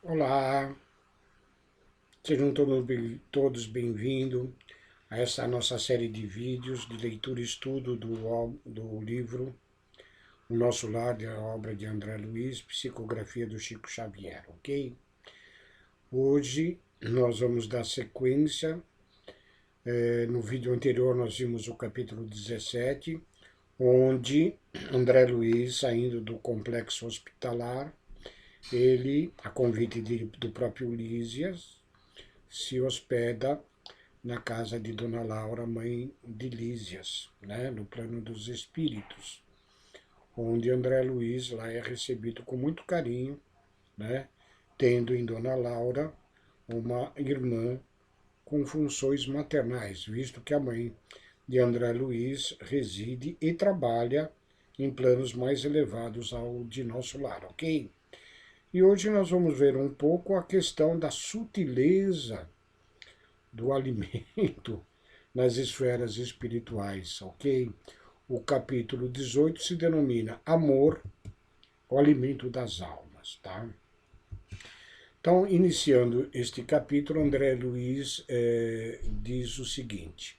Olá, sejam todos bem-vindos a essa nossa série de vídeos de leitura e estudo do livro O Nosso Lar, da obra de André Luiz, Psicografia do Chico Xavier, ok? Hoje nós vamos dar sequência. No vídeo anterior nós vimos o capítulo 17, onde André Luiz, saindo do complexo hospitalar, ele, a convite do próprio Lísias, se hospeda na casa de Dona Laura, mãe de Lísias, né, no plano dos espíritos, onde André Luiz lá é recebido com muito carinho, né, tendo em Dona Laura uma irmã com funções maternais, visto que a mãe de André Luiz reside e trabalha em planos mais elevados ao de nosso lar, ok? E hoje nós vamos ver um pouco a questão da sutileza do alimento nas esferas espirituais, ok? O capítulo 18 se denomina Amor, o alimento das almas, tá? Então, iniciando este capítulo, André Luiz diz o seguinte: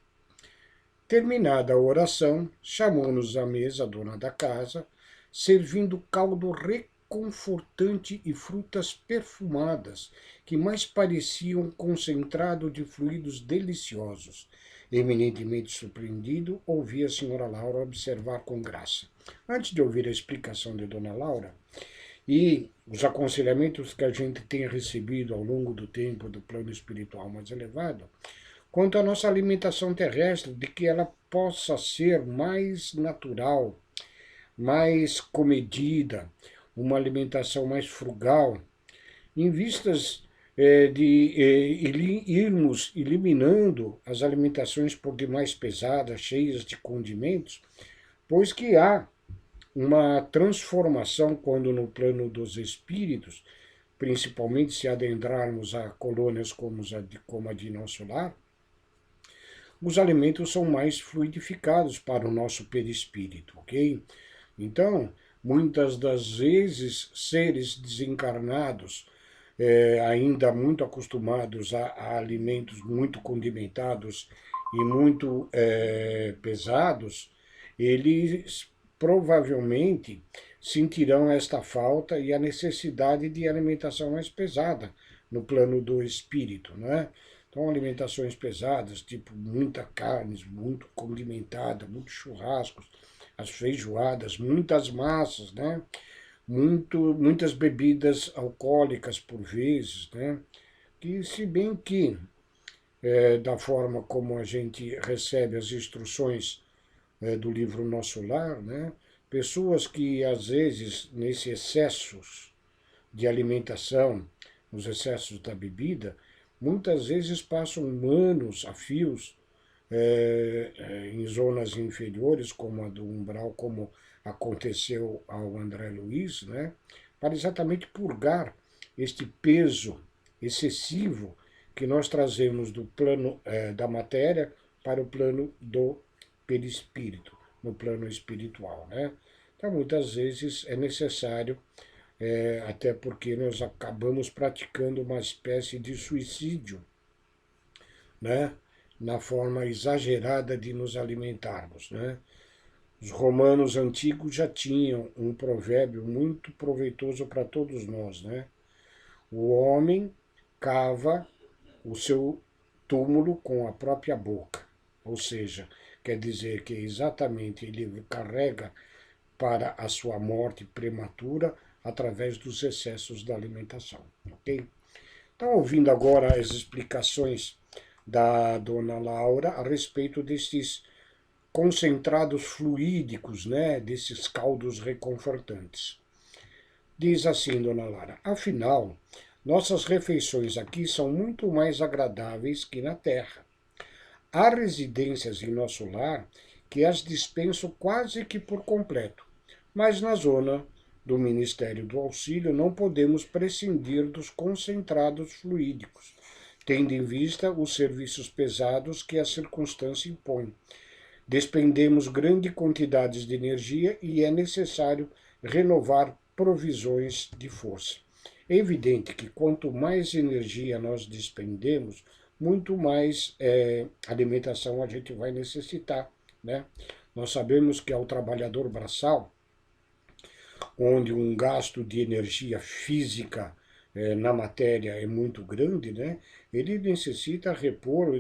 terminada a oração, chamou-nos à mesa a dona da casa, servindo caldo reconfortante e frutas perfumadas, que mais pareciam concentrado de fluidos deliciosos. Eminentemente surpreendido, ouvi a senhora Laura observar com graça. Antes de ouvir a explicação de dona Laura e os aconselhamentos que a gente tem recebido ao longo do tempo do plano espiritual mais elevado, quanto à nossa alimentação terrestre, de que ela possa ser mais natural, mais comedida, uma alimentação mais frugal, em vistas de irmos eliminando as alimentações por demais pesadas, cheias de condimentos, pois que há uma transformação quando no plano dos espíritos, principalmente se adentrarmos a colônias como a de nosso lar, os alimentos são mais fluidificados para o nosso perispírito, ok? Então, muitas das vezes, seres desencarnados, ainda muito acostumados a alimentos muito condimentados e muito pesados, eles provavelmente sentirão esta falta e a necessidade de alimentação mais pesada no plano do espírito, não é? Então, alimentações pesadas, tipo muita carne, muito condimentada, muitos churrascos, as feijoadas, muitas massas, né? Muitas bebidas alcoólicas por vezes, né? Que se bem que, da forma como a gente recebe as instruções do livro Nosso Lar, né? Pessoas que às vezes, nesse excessos de alimentação, nos excessos da bebida, muitas vezes passam anos a fios em zonas inferiores, como a do umbral, como aconteceu ao André Luiz, né, para exatamente purgar este peso excessivo que nós trazemos do plano da matéria para o plano do perispírito, no plano espiritual, né? Então, muitas vezes é necessário, até porque nós acabamos praticando uma espécie de suicídio, né? Na forma exagerada de nos alimentarmos, né? Os romanos antigos já tinham um provérbio muito proveitoso para todos nós, né? O homem cava o seu túmulo com a própria boca, ou seja, quer dizer que exatamente ele carrega para a sua morte prematura através dos excessos da alimentação, ok? Então, ouvindo agora as explicações da dona Laura a respeito desses concentrados fluídicos, né, desses caldos reconfortantes. Diz assim, dona Lara: afinal, nossas refeições aqui são muito mais agradáveis que na terra. Há residências em nosso lar que as dispensam quase que por completo, mas na zona do Ministério do Auxílio não podemos prescindir dos concentrados fluídicos, tendo em vista os serviços pesados que a circunstância impõe. Despendemos grandes quantidades de energia e é necessário renovar provisões de força. É evidente que quanto mais energia nós despendemos, muito mais alimentação a gente vai necessitar, né? Nós sabemos que ao trabalhador braçal, onde um gasto de energia física na matéria é muito grande, né? Ele necessita repor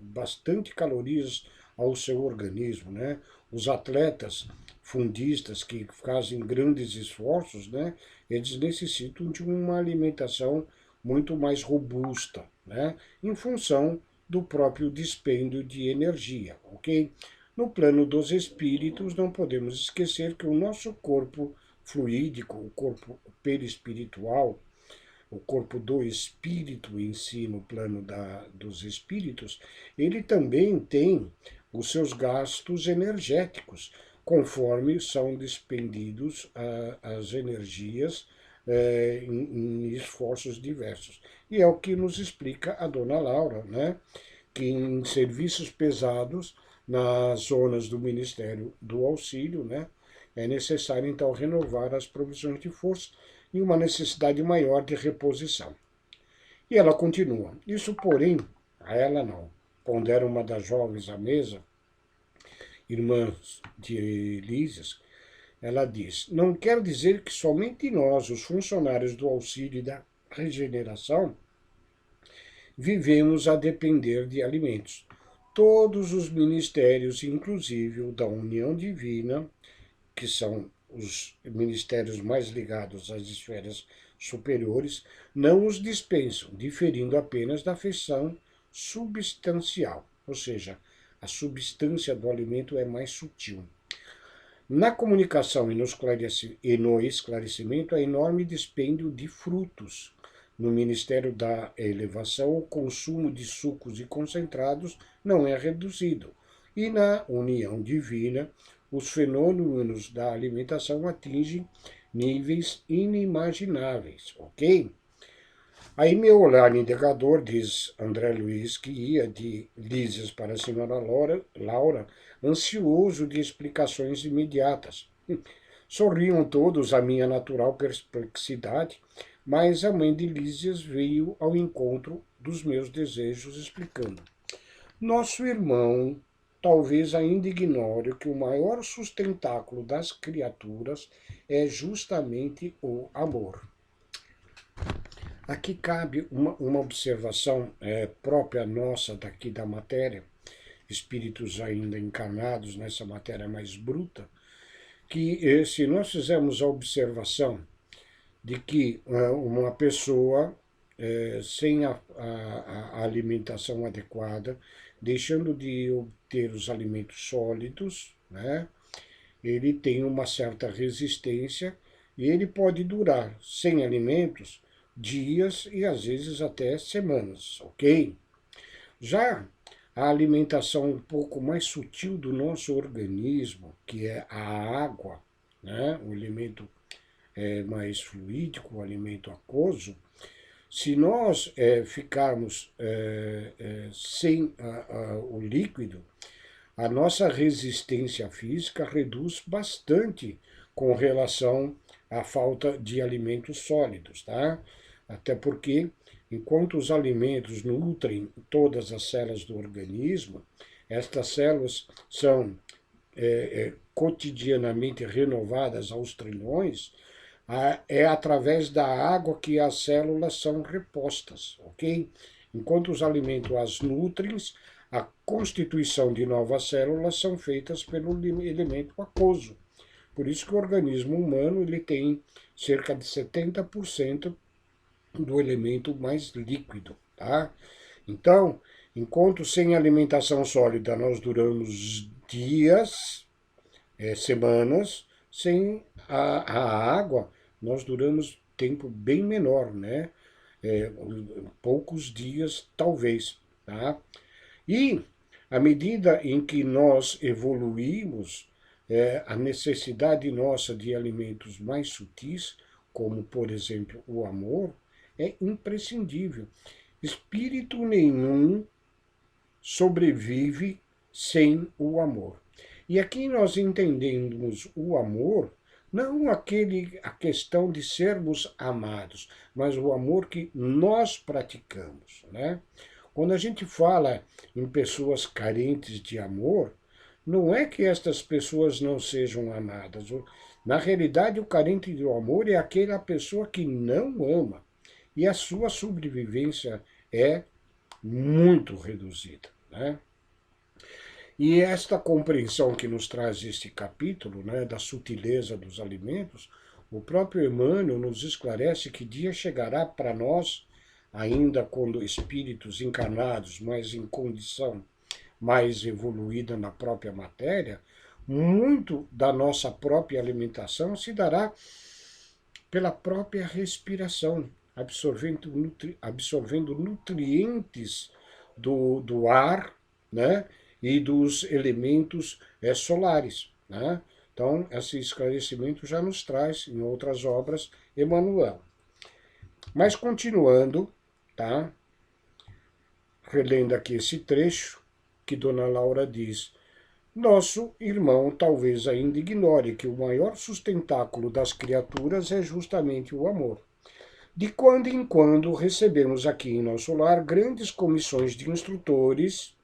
bastante calorias ao seu organismo, né? Os atletas fundistas que fazem grandes esforços, né? Eles necessitam de uma alimentação muito mais robusta, né? Em função do próprio dispêndio de energia, ok? No plano dos espíritos, não podemos esquecer que o nosso corpo fluídico, o corpo perispiritual, o corpo do espírito em si, no plano dos espíritos, ele também tem os seus gastos energéticos, conforme são despendidos as energias em esforços diversos. E é o que nos explica a dona Laura, né? Que em serviços pesados, nas zonas do Ministério do Auxílio, né, é necessário então renovar as provisões de força e uma necessidade maior de reposição. E ela continua. Isso, porém, a ela não. Pondera uma das jovens à mesa, irmãs de Lísias, ela diz: não quer dizer que somente nós, os funcionários do auxílio e da regeneração, vivemos a depender de alimentos. Todos os ministérios, inclusive o da União Divina, que são os ministérios mais ligados às esferas superiores, não os dispensam, diferindo apenas da feição substancial, ou seja, a substância do alimento é mais sutil. Na comunicação e no esclarecimento, há enorme dispêndio de frutos. No Ministério da Elevação, o consumo de sucos e concentrados não é reduzido. E na União Divina, os fenômenos da alimentação atingem níveis inimagináveis, ok? Aí meu olhar indicador, diz André Luiz, que ia de Lísias para a senhora Laura, ansioso de explicações imediatas. Sorriam todos à minha natural perplexidade, mas a mãe de Lísias veio ao encontro dos meus desejos, explicando. Nosso irmão talvez ainda ignore que o maior sustentáculo das criaturas é justamente o amor. Aqui cabe uma observação própria nossa daqui da matéria, espíritos ainda encarnados nessa matéria mais bruta, que se nós fizermos a observação de que uma pessoa sem a alimentação adequada, deixando de obter os alimentos sólidos, né, ele tem uma certa resistência e ele pode durar sem alimentos dias e às vezes até semanas, ok? Já a alimentação um pouco mais sutil do nosso organismo, que é a água, né, o alimento mais fluídico, o alimento aquoso, se nós ficarmos sem o líquido, a nossa resistência física reduz bastante com relação à falta de alimentos sólidos, tá? Até porque, enquanto os alimentos nutrem todas as células do organismo, estas células são cotidianamente renovadas aos trilhões, é através da água que as células são repostas, ok? Enquanto os alimentos as nutrem, a constituição de novas células são feitas pelo elemento aquoso. Por isso que o organismo humano ele tem cerca de 70% do elemento mais líquido, tá? Então, enquanto sem alimentação sólida nós duramos dias, semanas, sem a água nós duramos tempo bem menor, né? Poucos dias, talvez, tá? E, à medida em que nós evoluímos, a necessidade nossa de alimentos mais sutis, como, por exemplo, o amor, é imprescindível. Espírito nenhum sobrevive sem o amor. E aqui nós entendemos o amor Não a questão de sermos amados, mas o amor que nós praticamos, né? Quando a gente fala em pessoas carentes de amor, não é que estas pessoas não sejam amadas. Na realidade, o carente do amor é aquela pessoa que não ama. E a sua sobrevivência é muito reduzida, né? E esta compreensão que nos traz este capítulo, né, da sutileza dos alimentos, o próprio Emmanuel nos esclarece que dia chegará para nós, ainda quando espíritos encarnados, mas em condição mais evoluída na própria matéria, muito da nossa própria alimentação se dará pela própria respiração, absorvendo nutrientes do ar, né, e dos elementos solares. Né? Então, esse esclarecimento já nos traz, em outras obras, Emmanuel. Mas continuando, tá? Relendo aqui esse trecho, que Dona Laura diz: nosso irmão talvez ainda ignore que o maior sustentáculo das criaturas é justamente o amor. De quando em quando recebemos aqui em nosso lar grandes comissões de instrutores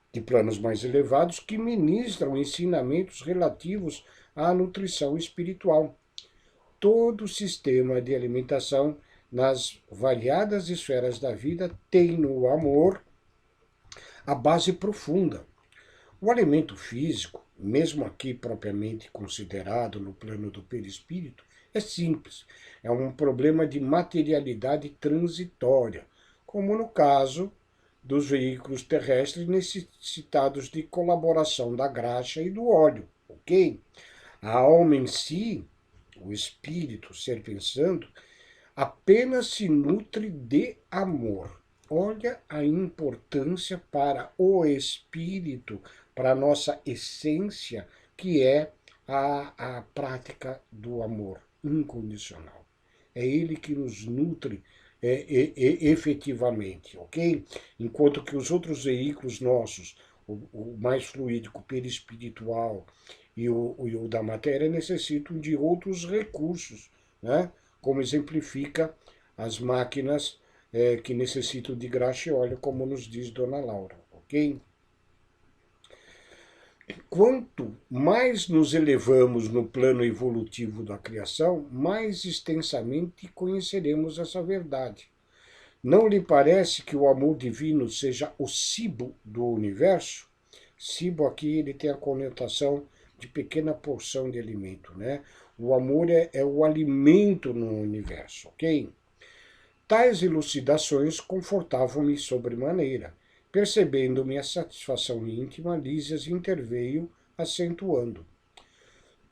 de planos mais elevados que ministram ensinamentos relativos à nutrição espiritual. Todo o sistema de alimentação nas variadas esferas da vida tem no amor a base profunda. O alimento físico, mesmo aqui propriamente considerado no plano do perispírito, é simples. É um problema de materialidade transitória, como no caso dos veículos terrestres necessitados de colaboração da graxa e do óleo, ok? A alma em si, o espírito, o ser pensando, apenas se nutre de amor. Olha a importância para o espírito, para a nossa essência, que é a prática do amor incondicional. É ele que nos nutre efetivamente, ok? Enquanto que os outros veículos nossos, o mais fluídico, perispiritual e o da matéria, necessitam de outros recursos, né? Como exemplifica as máquinas que necessitam de graxa e óleo, como nos diz Dona Laura, ok? Quanto mais nos elevamos no plano evolutivo da criação, mais extensamente conheceremos essa verdade. Não lhe parece que o amor divino seja o cibo do universo? Cibo aqui ele tem a conotação de pequena porção de alimento, né? O amor é o alimento no universo, ok? Tais elucidações confortavam-me sobremaneira. Percebendo minha satisfação íntima, Lísias interveio, acentuando: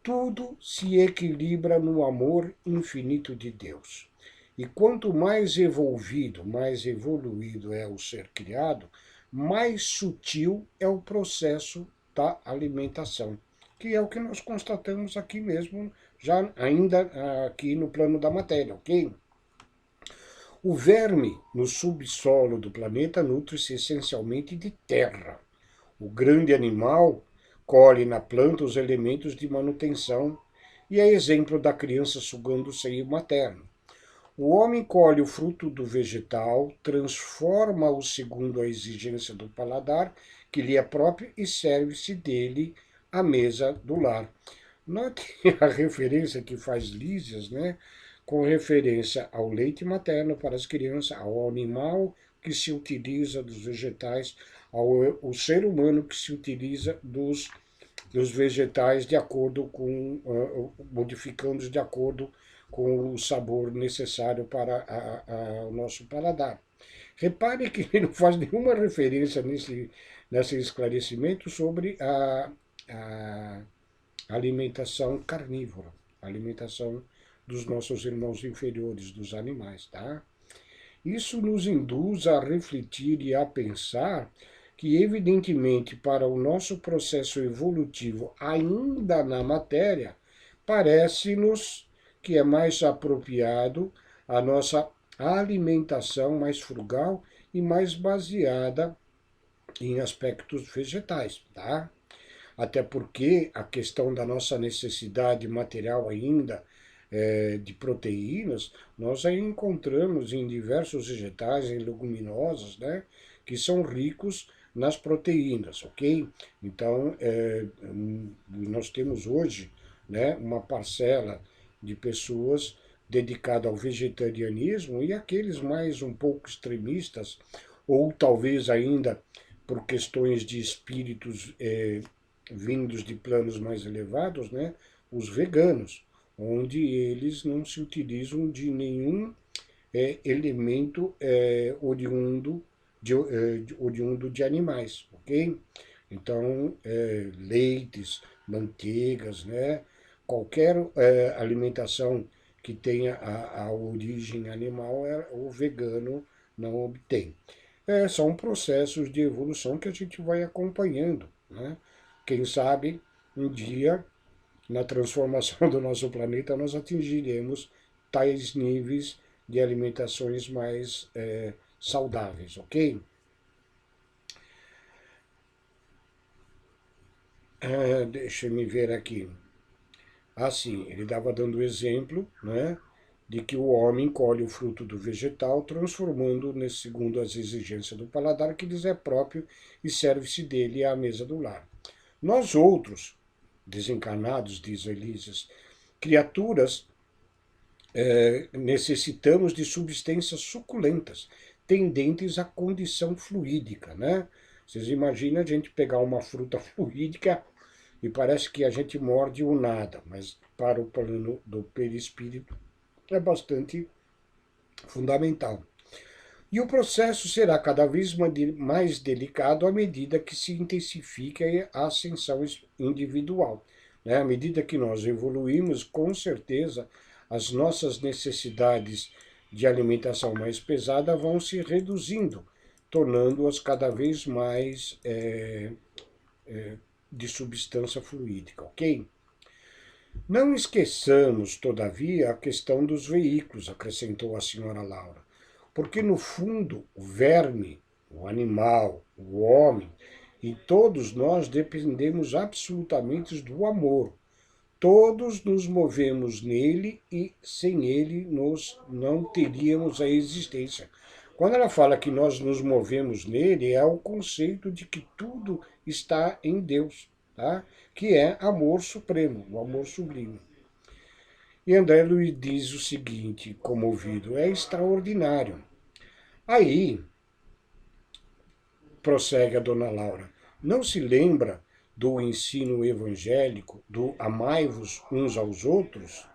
tudo se equilibra no amor infinito de Deus. E quanto mais evolvido, mais evoluído é o ser criado, mais sutil é o processo da alimentação, que é o que nós constatamos aqui mesmo, já ainda aqui no plano da matéria, ok? O verme no subsolo do planeta nutre-se essencialmente de terra. O grande animal colhe na planta os elementos de manutenção e é exemplo da criança sugando o seio materno. O homem colhe o fruto do vegetal, transforma-o segundo a exigência do paladar, que lhe é próprio, e serve-se dele à mesa do lar. Note a referência que faz Lísias, né? Com referência ao leite materno para as crianças, ao animal que se utiliza dos vegetais, ao ser humano que se utiliza dos vegetais de acordo com, modificando de acordo com o sabor necessário para o nosso paladar. Repare que ele não faz nenhuma referência nesse esclarecimento sobre a alimentação carnívora, a alimentação dos nossos irmãos inferiores, dos animais, tá? Isso nos induz a refletir e a pensar que, evidentemente, para o nosso processo evolutivo, ainda na matéria, parece-nos que é mais apropriado a nossa alimentação mais frugal e mais baseada em aspectos vegetais, tá? até porque a questão da nossa necessidade material ainda de proteínas, nós aí encontramos em diversos vegetais, em leguminosas, né, que são ricos nas proteínas, ok? Então, nós temos hoje, né, uma parcela de pessoas dedicada ao vegetarianismo e aqueles mais um pouco extremistas, ou talvez ainda por questões de espíritos vindos de planos mais elevados, né, os veganos, onde eles não se utilizam de nenhum elemento oriundo de animais, ok? Então, leites, manteigas, né? Qualquer alimentação que tenha a origem animal, o vegano não obtém. São processos de evolução que a gente vai acompanhando, né? Quem sabe, um dia, na transformação do nosso planeta, nós atingiremos tais níveis de alimentações mais saudáveis, ok? Deixa eu me ver aqui. Assim, ele estava dando o exemplo, né, de que o homem colhe o fruto do vegetal, transformando-o segundo as exigências do paladar, que lhes é próprio, e serve-se dele à mesa do lar. Nós outros, desencarnados, diz Elises, criaturas, necessitamos de substâncias suculentas, tendentes à condição fluídica, né? Vocês imaginam a gente pegar uma fruta fluídica e parece que a gente morde o nada, mas para o plano do perispírito é bastante fundamental. E o processo será cada vez mais delicado à medida que se intensifica a ascensão individual, né? À medida que nós evoluímos, com certeza, as nossas necessidades de alimentação mais pesada vão se reduzindo, tornando-as cada vez mais de substância fluídica, ok? Não esqueçamos, todavia, a questão dos veículos, acrescentou a senhora Laura, porque, no fundo, o verme, o animal, o homem e todos nós dependemos absolutamente do amor. Todos nos movemos nele e sem ele nós não teríamos a existência. Quando ela fala que nós nos movemos nele, é o conceito de que tudo está em Deus, tá? Que é amor supremo, o amor sublime. E André Luiz diz o seguinte, comovido, é extraordinário. Aí, prossegue a dona Laura, não se lembra do ensino evangélico, do amai-vos uns aos outros?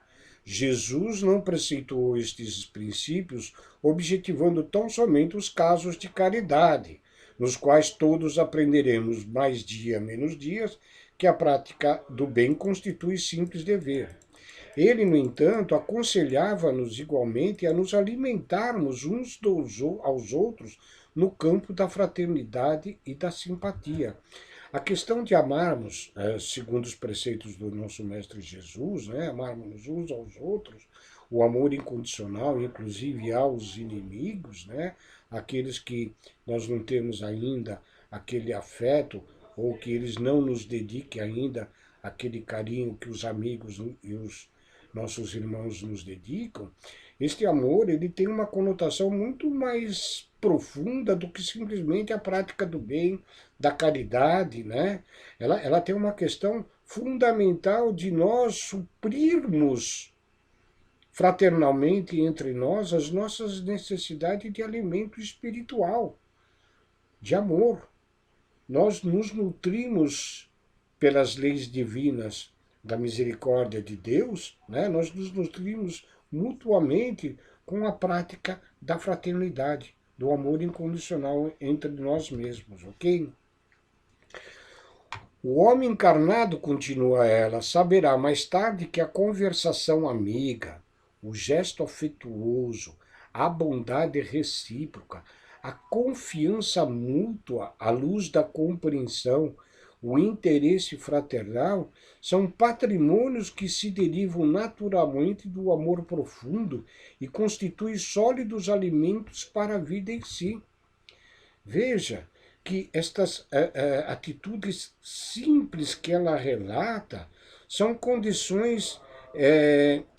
Jesus não preceituou estes princípios objetivando tão somente os casos de caridade, nos quais todos aprenderemos mais dia menos dias que a prática do bem constitui simples dever. Ele, no entanto, aconselhava-nos igualmente a nos alimentarmos uns aos outros no campo da fraternidade e da simpatia. A questão de amarmos, segundo os preceitos do nosso Mestre Jesus, né, amarmos uns aos outros, o amor incondicional, inclusive aos inimigos, né, aqueles que nós não temos ainda aquele afeto, ou que eles não nos dediquem ainda aquele carinho que os amigos e os nossos irmãos nos dedicam, este amor ele tem uma conotação muito mais profunda do que simplesmente a prática do bem, da caridade, né? Ela tem uma questão fundamental de nós suprirmos fraternalmente entre nós as nossas necessidades de alimento espiritual, de amor. Nós nos nutrimos pelas leis divinas da misericórdia de Deus, né? Nós nos nutrimos mutuamente com a prática da fraternidade, do amor incondicional entre nós mesmos, ok? O homem encarnado, continua ela, saberá mais tarde que a conversação amiga, o gesto afetuoso, a bondade recíproca, a confiança mútua à luz da compreensão, o interesse fraternal são patrimônios que se derivam naturalmente do amor profundo e constituem sólidos alimentos para a vida em si. Veja, que estas atitudes simples que ela relata são condições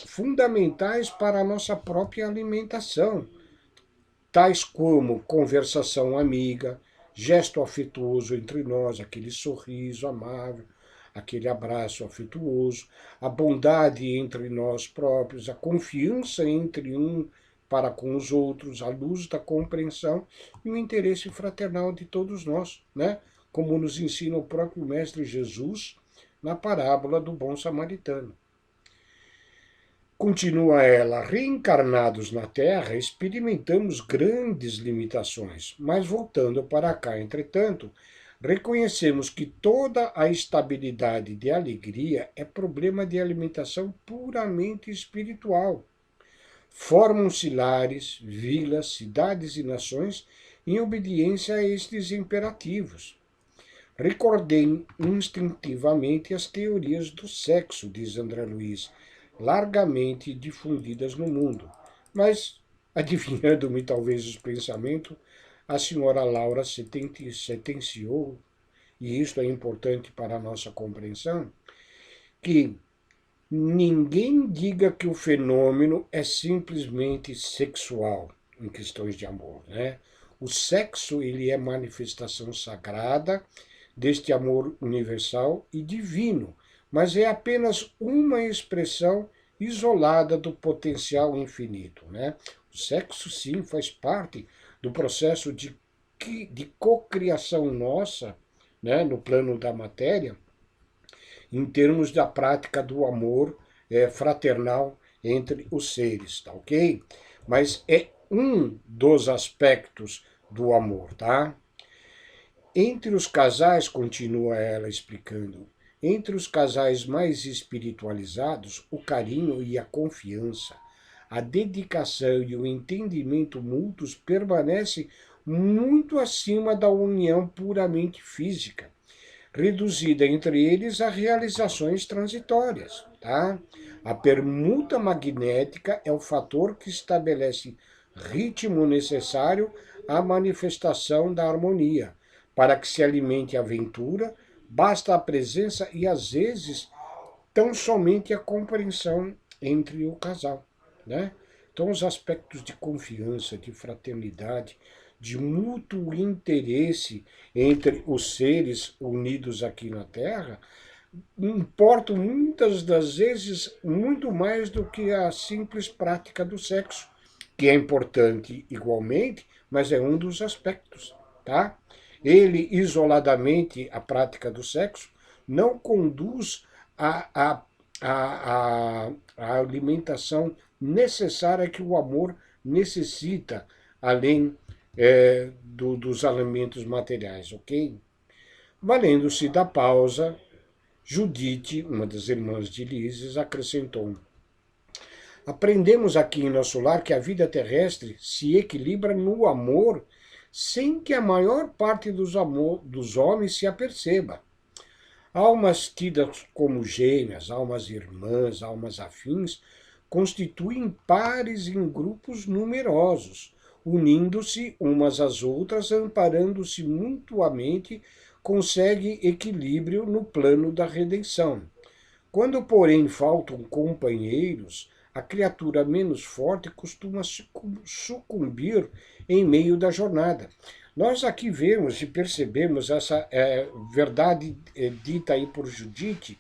fundamentais para a nossa própria alimentação, tais como conversação amiga, gesto afetuoso entre nós, aquele sorriso amável, aquele abraço afetuoso, a bondade entre nós próprios, a confiança entre um para com os outros, a luz da compreensão e o interesse fraternal de todos nós, né? Como nos ensina o próprio Mestre Jesus na parábola do bom samaritano. Continua ela, reencarnados na Terra, experimentamos grandes limitações, mas voltando para cá, entretanto, reconhecemos que toda a estabilidade de alegria é problema de alimentação puramente espiritual. Formam-se lares, vilas, cidades e nações em obediência a estes imperativos. Recordei instintivamente as teorias do sexo, diz André Luiz, largamente difundidas no mundo. Mas, adivinhando-me talvez os pensamentos, a senhora Laura sentenciou, e isto é importante para a nossa compreensão, que ninguém diga que o fenômeno é simplesmente sexual em questões de amor, né? O sexo, ele é manifestação sagrada deste amor universal e divino, mas é apenas uma expressão isolada do potencial infinito, né? O sexo, sim, faz parte do processo de cocriação nossa, né, no plano da matéria, em termos da prática do amor fraternal entre os seres, tá ok? Mas é um dos aspectos do amor, tá? Entre os casais, continua ela explicando, entre os casais mais espiritualizados, o carinho e a confiança, a dedicação e o entendimento mútuos permanecem muito acima da união puramente física, reduzida entre eles a realizações transitórias. Tá? A permuta magnética é o fator que estabelece ritmo necessário à manifestação da harmonia. Para que se alimente a aventura, basta a presença e, às vezes, tão somente a compreensão entre o casal. Né? Então, os aspectos de confiança, de fraternidade, de mútuo interesse entre os seres unidos aqui na Terra, importam muitas das vezes muito mais do que a simples prática do sexo, que é importante igualmente, mas é um dos aspectos, tá? Ele, isoladamente, a prática do sexo, não conduz à alimentação necessária que o amor necessita, além dos alimentos materiais, ok? Valendo-se da pausa, Judite, uma das irmãs de Lises, acrescentou: aprendemos aqui em nosso lar que a vida terrestre se equilibra no amor sem que a maior parte dos homens se aperceba. Almas tidas como gêmeas, almas irmãs, almas afins, constituem pares em grupos numerosos, unindo-se umas às outras, amparando-se mutuamente, consegue equilíbrio no plano da redenção. Quando, porém, faltam companheiros, a criatura menos forte costuma sucumbir em meio da jornada. Nós aqui vemos e percebemos essa verdade dita aí por Judite,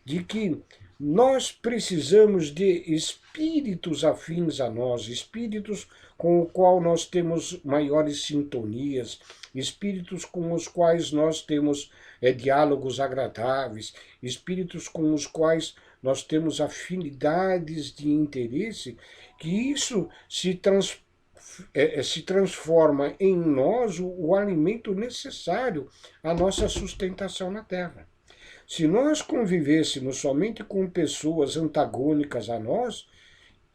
de que nós precisamos de espíritos afins a nós, espíritos com o qual nós temos maiores sintonias, espíritos com os quais nós temos diálogos agradáveis, espíritos com os quais nós temos afinidades de interesse, que isso se transforma em nós o alimento necessário à nossa sustentação na Terra. Se nós convivêssemos somente com pessoas antagônicas a nós,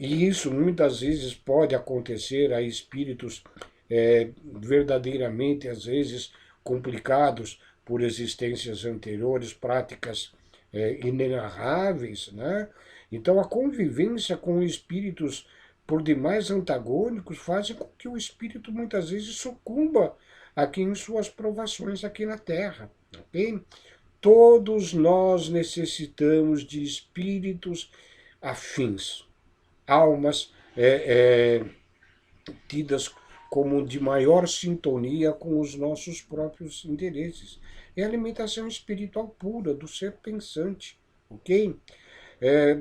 e isso muitas vezes pode acontecer a espíritos verdadeiramente, às vezes, complicados por existências anteriores, práticas inenarráveis, né? Então, a convivência com espíritos por demais antagônicos faz com que o espírito muitas vezes sucumba aqui em suas provações aqui na Terra, ok? Todos nós necessitamos de espíritos afins, almas tidas como de maior sintonia com os nossos próprios interesses. É a alimentação espiritual pura do ser pensante, ok?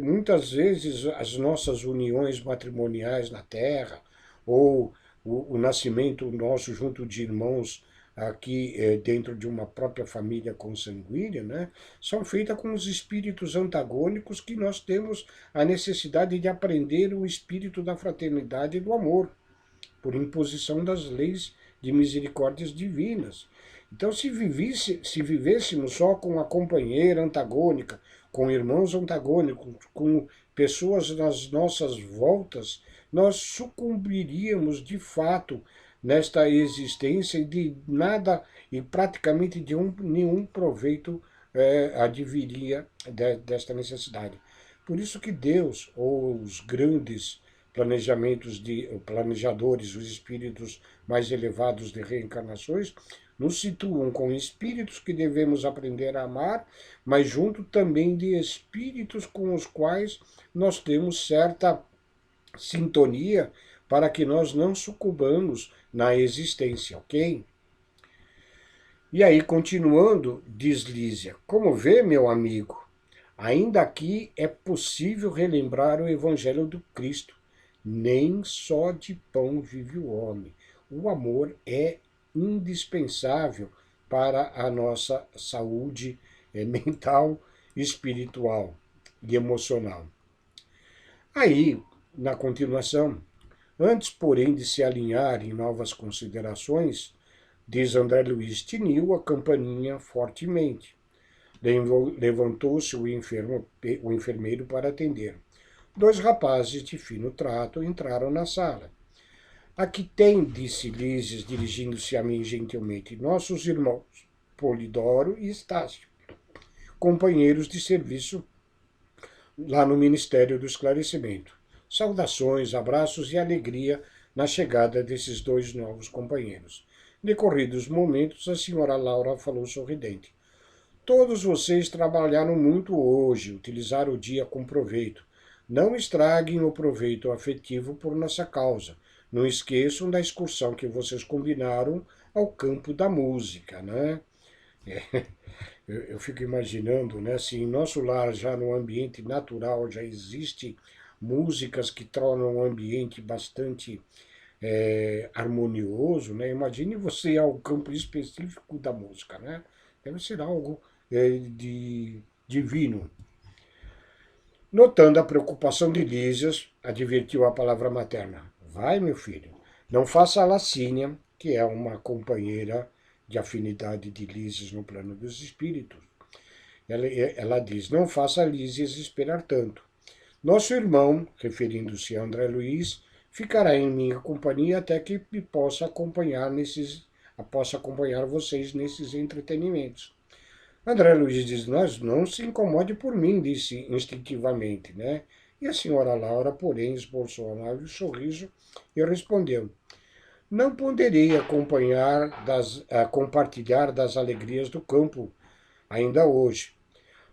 Muitas vezes as nossas uniões matrimoniais na Terra, ou o nascimento nosso junto de irmãos aqui dentro de uma própria família consanguínea, né, são feitas com os espíritos antagônicos que nós temos a necessidade de aprender o espírito da fraternidade e do amor por imposição das leis de misericórdias divinas. Então, se vivêssemos só com a companheira antagônica, com irmãos antagônicos, com pessoas nas nossas voltas, nós sucumbiríamos de fato nesta existência e de nada e praticamente de nenhum proveito adviria desta necessidade. Por isso que Deus, ou os grandes planejadores, os espíritos mais elevados de reencarnações, nos situam com espíritos que devemos aprender a amar, mas junto também de espíritos com os quais nós temos certa sintonia para que nós não sucumbamos na existência, ok? E aí, continuando, diz Lísia, como vê, meu amigo, ainda aqui é possível relembrar o Evangelho do Cristo. Nem só de pão vive o homem. O amor é indispensável para a nossa saúde mental, espiritual e emocional. Aí, na continuação, antes, porém, de se alinhar em novas considerações, diz André Luiz, tiniu a campainha fortemente. Levantou-se o enfermeiro para atender. 2 rapazes de fino trato entraram na sala. Aqui tem, disse Lísias, dirigindo-se a mim gentilmente, nossos irmãos, Polidoro e Estácio, companheiros de serviço lá no Ministério do Esclarecimento. Saudações, abraços e alegria na chegada desses 2 novos companheiros. Decorridos momentos, a senhora Laura falou sorridente. Todos vocês trabalharam muito hoje, utilizaram o dia com proveito. Não estraguem o proveito afetivo por nossa causa. Não esqueçam da excursão que vocês combinaram ao campo da música, né? Eu fico imaginando, né? Se em nosso lar, já no ambiente natural, já existe músicas que tornam o ambiente bastante harmonioso, né? Imagine você ir ao campo específico da música, né? Deve ser algo divino. Notando a preocupação de Lísias, advertiu a palavra materna. Vai, meu filho, não faça a Lacínia, que é uma companheira de afinidade de Lísias no plano dos espíritos. Ela diz, não faça a Lísias esperar tanto. Nosso irmão, referindo-se a André Luiz, ficará em minha companhia até que me possa acompanhar vocês nesses entretenimentos. André Luiz diz, não se incomode por mim, disse instintivamente, né? E a senhora Laura, porém, esboçou um amável sorriso e respondeu, não poderei compartilhar das alegrias do campo, ainda hoje.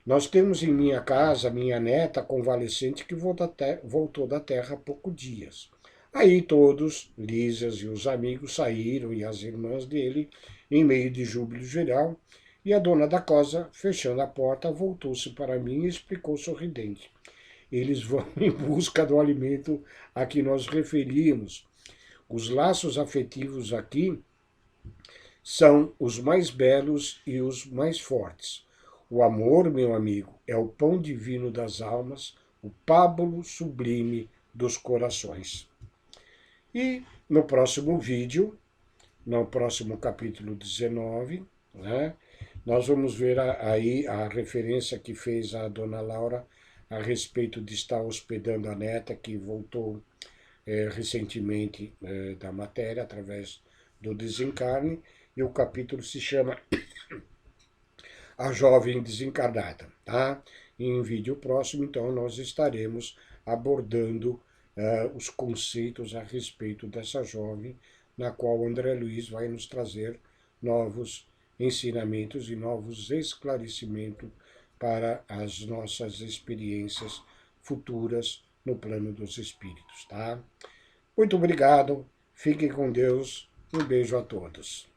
Nós temos em minha casa minha neta convalescente que voltou da terra há poucos dias. Aí todos, Lísias e os amigos, saíram e as irmãs dele, em meio de júbilo geral, e a dona da casa, fechando a porta, voltou-se para mim e explicou sorridente. Eles vão em busca do alimento a que nós referimos. Os laços afetivos aqui são os mais belos e os mais fortes. O amor, meu amigo, é o pão divino das almas, o pábulo sublime dos corações. E no próximo vídeo, no próximo capítulo 19, né, nós vamos ver aí a referência que fez a dona Laura a respeito de estar hospedando a neta que voltou recentemente da matéria através do desencarne, e o capítulo se chama A Jovem Desencarnada, tá? E em vídeo próximo, então, nós estaremos abordando os conceitos a respeito dessa jovem, na qual André Luiz vai nos trazer novos ensinamentos e novos esclarecimentos para as nossas experiências futuras no plano dos espíritos, tá? Muito obrigado, fiquem com Deus, um beijo a todos.